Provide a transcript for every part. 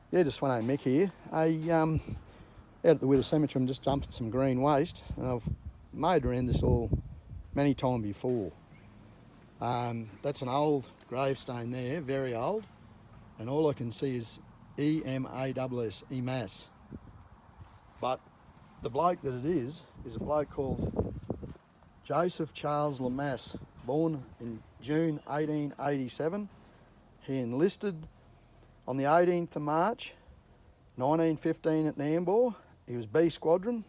Yeah, just Sveno Mick here. Out at the Witta Cemetery, I'm just dumping some green waste, and I've made around this all many times before. That's an old gravestone there, very old, and all I can see is E-M-A-S-S, Lemass. But the bloke that it is a bloke called Joseph Charles Lemass, born in June 1887. He enlisted on the 18th of March 1915 at Nambour. He was B Squadron,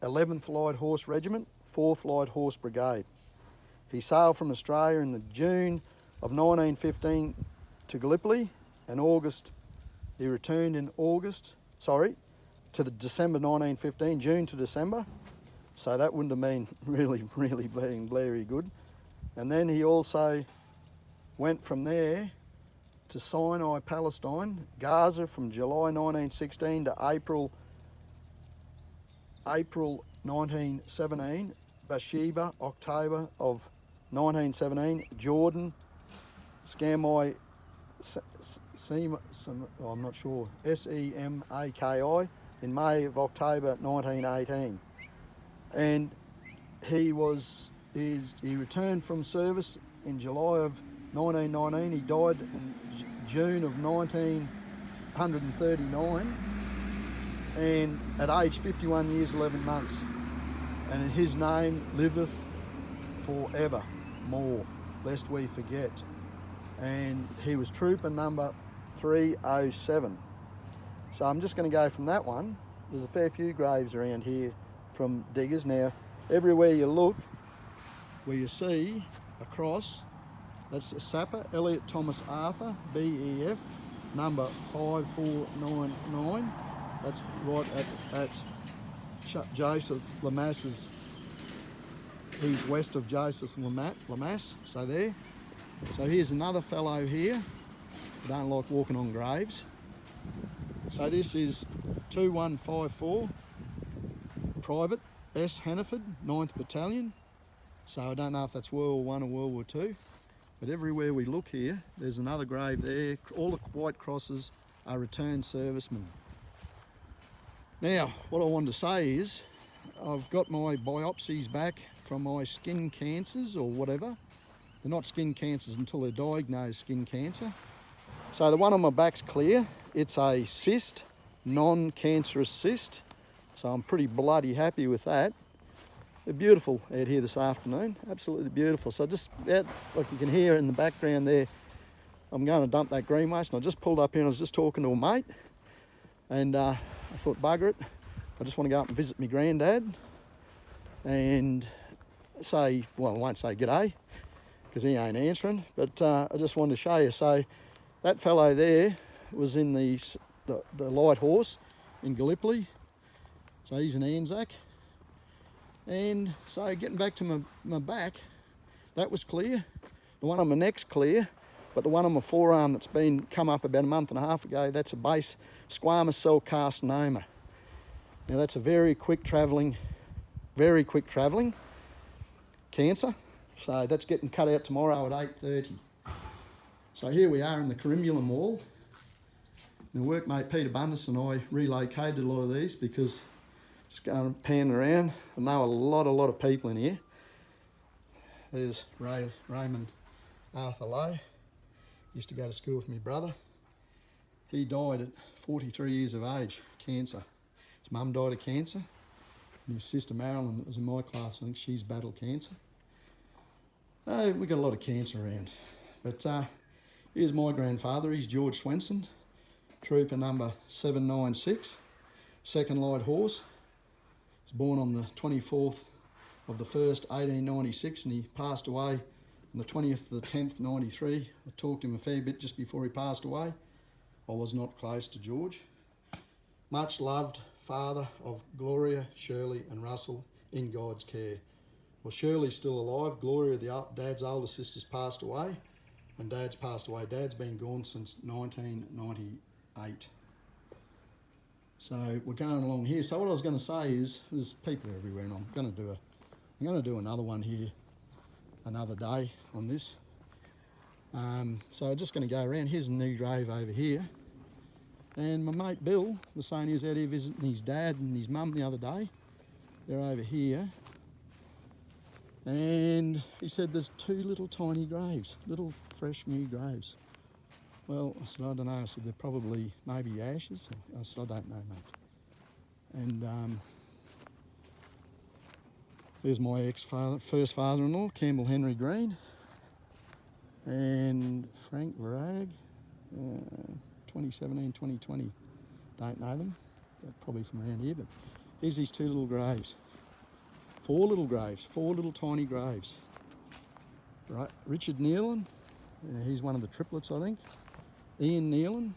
11th Light Horse Regiment, 4th Light Horse Brigade. He sailed from Australia in the June of 1915 to Gallipoli. In August, he returned in to the December 1915, June to December. So that wouldn't have been really being very good. And then he also went from there to Sinai, Palestine, Gaza from July 1916 to April 1917, Bathsheba, October of 1917, Jordan, Semaki, I'm not sure, Semaki, in May of October 1918. And he returned from service in July of 1919. He died in June of 1939, and at age 51 years 11 months. And his name liveth forever more, lest we forget. And he was trooper number 307. So I'm just going to go from that one. There's a fair few graves around here from diggers. Now, everywhere you look, where you see a cross, that's a Sapper, Elliot Thomas Arthur, BEF, number 5499. That's right at Joseph Lemass's. He's west of Joseph Lemass, so there. So here's another fellow here who don't like walking on graves. So this is 2154, Private S. Hannaford, 9th Battalion. So I don't know if that's World War I or World War II. But everywhere we look here, there's another grave there. All the white crosses are returned servicemen. Now, what I wanted to say is, I've got my biopsies back from my skin cancers or whatever. They're not skin cancers until they're diagnosed skin cancer. So the one on my back's clear. It's a cyst, non-cancerous cyst. So I'm pretty bloody happy with that. They're beautiful out here this afternoon, absolutely beautiful. So just, like you can hear in the background there, I'm going to dump that green waste, and I just pulled up here and I was just talking to a mate, and I thought, bugger it, I just want to go up and visit my granddad and say, well, I won't say g'day, because he ain't answering, but I just wanted to show you. So that fellow there was in the light horse in Gallipoli, so he's an Anzac. And so getting back to my back, that was clear. The one on my neck's clear, but the one on my forearm that's been come up about a month and a half ago, that's a base squamous cell carcinoma. Now that's a very quick travelling cancer. So that's getting cut out tomorrow at 8:30. So here we are in the Carimulum Wall. My workmate Peter Bundes and I relocated a lot of these because just going panning around. I know a lot of people in here. There's Raymond Arthur Lowe. Used to go to school with my brother. He died at 43 years of age, cancer. His mum died of cancer. And his sister Marilyn, that was in my class, I think she's battled cancer. We got a lot of cancer around. But here's my grandfather. He's George Swenson, trooper number 796, 2nd Light Horse. He was born on the 24th of the 1st, 1896, and he passed away on the 20th of the 10th, 93. I talked to him a fair bit just before he passed away. I was not close to George. Much loved father of Gloria, Shirley and Russell, in God's care. Well, Shirley's still alive. Gloria, Dad's older sister's passed away, and Dad's passed away. Dad's been gone since 1998. So we're going along here. So what I was going to say is, there's people everywhere, and I'm going to do another one here another day on this. So I'm just going to go around. Here's a new grave over here. And my mate Bill was saying he was out here visiting his dad and his mum the other day. They're over here. And he said there's 2 little tiny graves, little fresh new graves. Well, I said, I don't know. I said, they're probably maybe ashes. I said, I don't know, mate. And there's my first father-in-law, Campbell Henry Green, and Frank Varag, 2017, 2020. Don't know them. They're probably from around here, but here's these 2 little graves. 4 little graves, 4 little tiny graves. Right, Richard Nealon, he's one of the triplets, I think. Ian Nealon,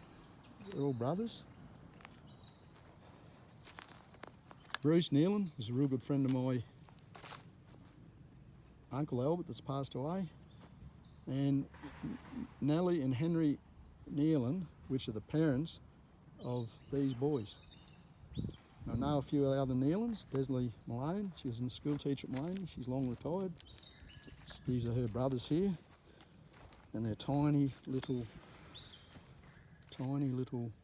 they're all brothers. Bruce Nealon was a real good friend of my Uncle Albert that's passed away. And Nellie and Henry Nealon, which are the parents of these boys. I know a few other Nealons. Desley Malone, she was a school teacher at Maloney, she's long retired. These are her brothers here, and they're tiny little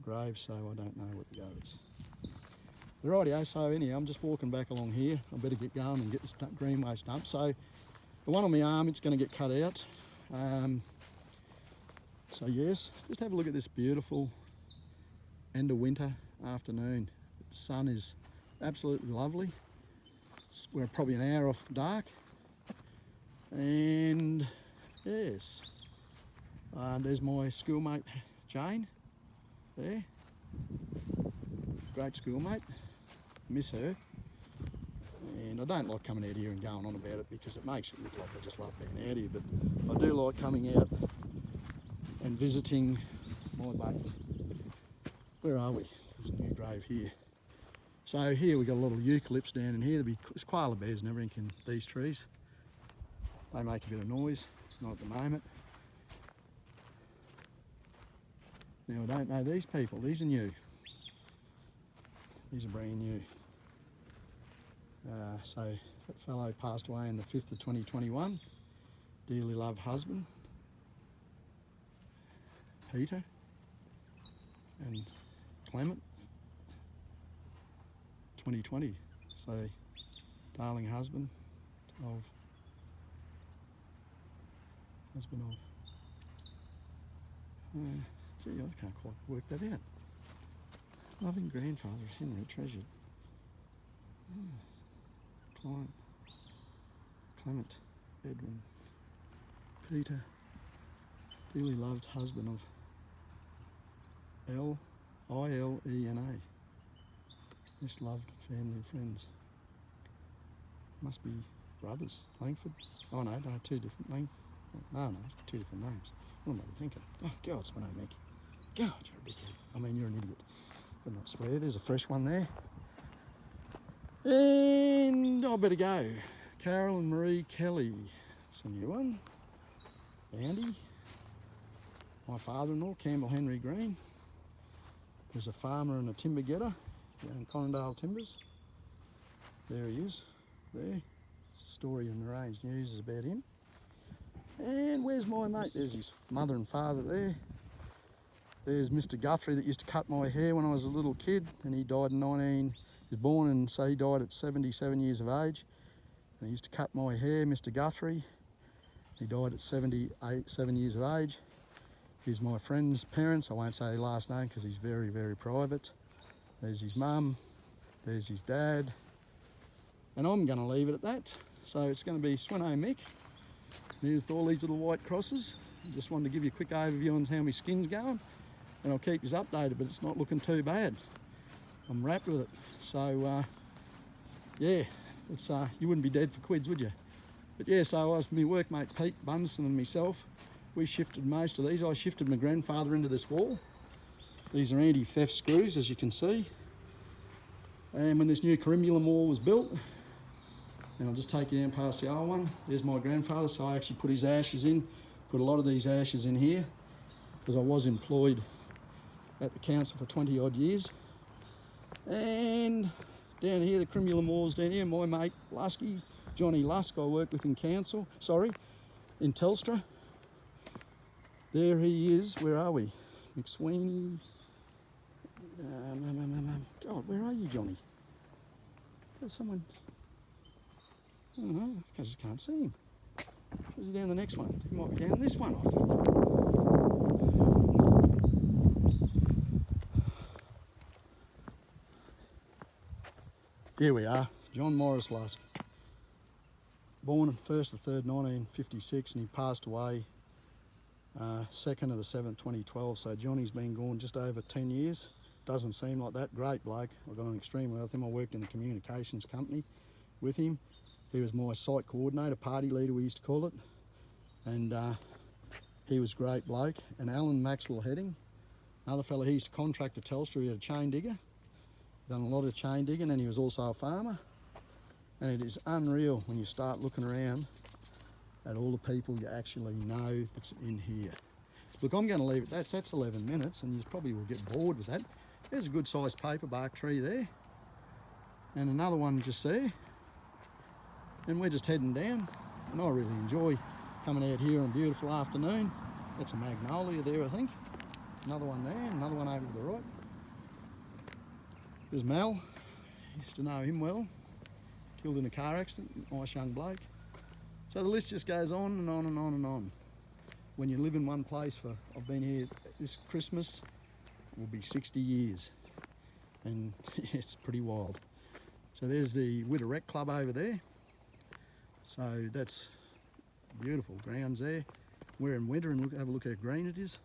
graves, so I don't know what the go is. Rightio, so anyhow, I'm just walking back along here. I better get going and get this green waste dumped. So the one on my arm, it's going to get cut out. So yes, just have a look at this beautiful end of winter afternoon. The sun is absolutely lovely. We're probably an hour off dark. And yes, there's my schoolmate Jane there. Great schoolmate, miss her. And I don't like coming out here and going on about it because it makes it look like I just love being out here, but I do like coming out and visiting my buddies. Where are we? There's a new grave here. So here we've got a lot of eucalypts down in here. There's koala bears and everything in these trees. They make a bit of noise, not at the moment. Now I don't know these people, these are new. These are brand new. So that fellow passed away on the 5th of 2021. Dearly loved husband, Peter and Clement, 2020. So darling husband of gee, I can't quite work that out. Loving grandfather, Henry, treasured. Clement, Edwin, Peter, dearly loved husband of Ilena. This loved family and friends. Must be brothers, Langford. Oh no, 2 different names. No, 2 different names. What am I thinking? Oh God, Sveno Mick. God, you're a dickhead. I mean, you're an idiot. But not swear. There's a fresh one there. And I better go. Carol and Marie Kelly. It's a new one. Andy. My father-in-law, Campbell Henry Green. There's a farmer and a timber getter down in Conondale Timbers. There he is. There. Story in the Range News is about him. And where's my mate? There's his mother and father there. There's Mr. Guthrie that used to cut my hair when I was a little kid, and he died in he was born and so he died at 77 years of age. And he used to cut my hair, Mr. Guthrie. He died at 7 years of age. Here's my friend's parents. I won't say their last name because he's very, very private. There's his mum. There's his dad. And I'm going to leave it at that. So it's going to be Sveno Mick. Here's all these little white crosses. Just wanted to give you a quick overview on how my skin's going. And I'll keep you updated, but it's not looking too bad. I'm wrapped with it. So, yeah, it's, you wouldn't be dead for quids, would you? But yeah, so I was my workmate Pete Bunsen and myself. We shifted most of these. I shifted my grandfather into this wall. These are anti-theft screws, as you can see. And when this new Carimulum wall was built, and I'll just take you down past the old one. There's my grandfather, so I actually put his ashes in. Put a lot of these ashes in here because I was employed at the council for 20 odd years. And down here, the Carimulum wall's down here. My mate Lusky, Johnny Lusk, I worked with in council, in Telstra. There he is. Where are we? McSweeney. God, where are you, Johnny? There's someone. I don't know, I just can't see him. Is he down the next one? He might be down this one, I think. Here we are, John Morris Lusk. Born 1st of 3rd 1956, and he passed away 2nd of the 7th 2012. So Johnny's been gone just over 10 years. Doesn't seem like that. Great bloke. I got on extremely well with him. I worked in the communications company with him. He was my site coordinator, party leader we used to call it, and he was a great bloke. And Alan Maxwell Heading, another fella, he used to contract to Telstra. He had a chain digger, done a lot of chain digging, and he was also a farmer. And it is unreal when you start looking around at all the people you actually know that's in here. Look, I'm going to leave it. That's 11 minutes, and you probably will get bored with that. There's a good sized paperbark tree there, and another one just there. And we're just heading down, and I really enjoy coming out here on a beautiful afternoon. That's a magnolia there, I think. Another one there, another one over to the right. There's Mel. Used to know him well. Killed in a car accident, nice young bloke. So the list just goes on and on and on and on. When you live in one place for, I've been here this Christmas, will be 60 years. And it's pretty wild. So there's the Witta Rec Club over there. So that's beautiful grounds there. We're in winter, and have a look how green it is.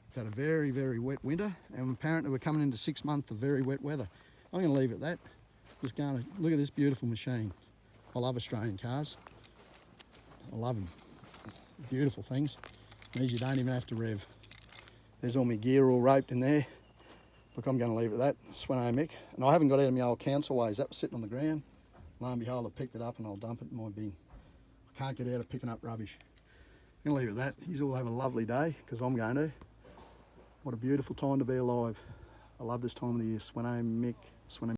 We've had a very, very wet winter, and apparently we're coming into 6 months of very wet weather. I'm going to leave it at that. Just going to look at this beautiful machine. I love Australian cars. I love them. Beautiful things. Means you don't even have to rev. There's all my gear all roped in there. Look, I'm going to leave it at that. Sveno Mick. And I haven't got out of my old council ways. That was sitting on the ground. Lo and behold, I picked it up and I'll dump it in my bin. I can't get out of picking up rubbish. I'm going to leave it at that. You all have a lovely day, because I'm going to. What a beautiful time to be alive. I love this time of the year. Sveno Mick. Sveno